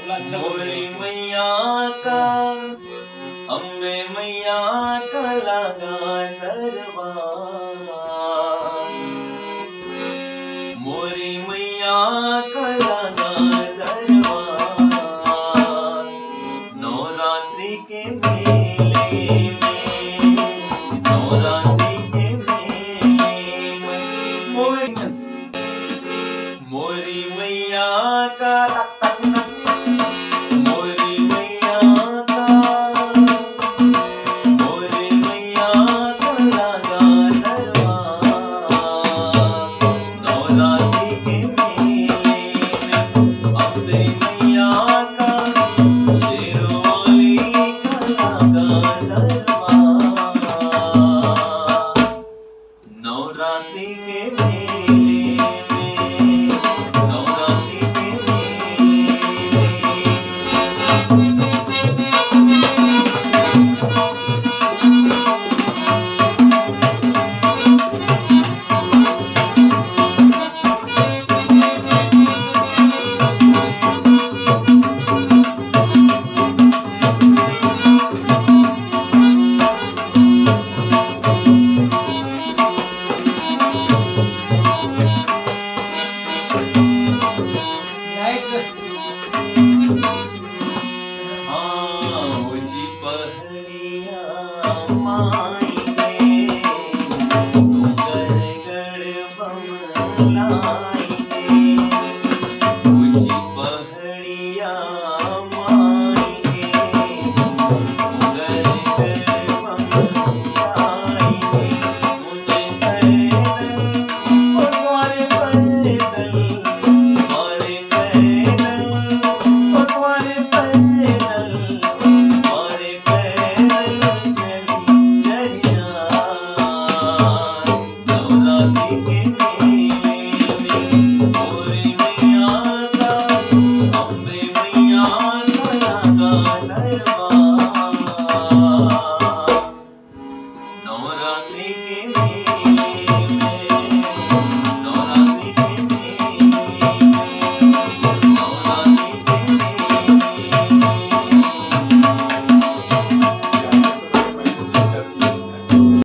मोरी मैया का अम्बे मैया का लगा दरबार, मोरी मैया का लगा दरबार। नवरात्रि के मेले में, नवरात्रि के मेले में मोरी मैया का मोरी मैया का, मोरी मैया का लगा दरबार। नवरात्रि के मेले में अम्बे मैया का, शेरवाली का लगा दरबार। नवरात्रि के मेले में, नवरात्रि के मेले में। ऊंची पहाड़िया माई गे, डूंगरगढ़ बमलाई गे। ऊंची पहाड़िया माई गे, डूंगरगढ़ बमलाई गे। मुझे पैदल ओ तुम्हारे पैदल, तुम्हारे पैदल ओ तुम्हारे पैदल, तुम्हारे पैदल चली चली जा। नवरात्रि के मेले में मोरी मैया का, अम्बे मैया का लगा दरबार।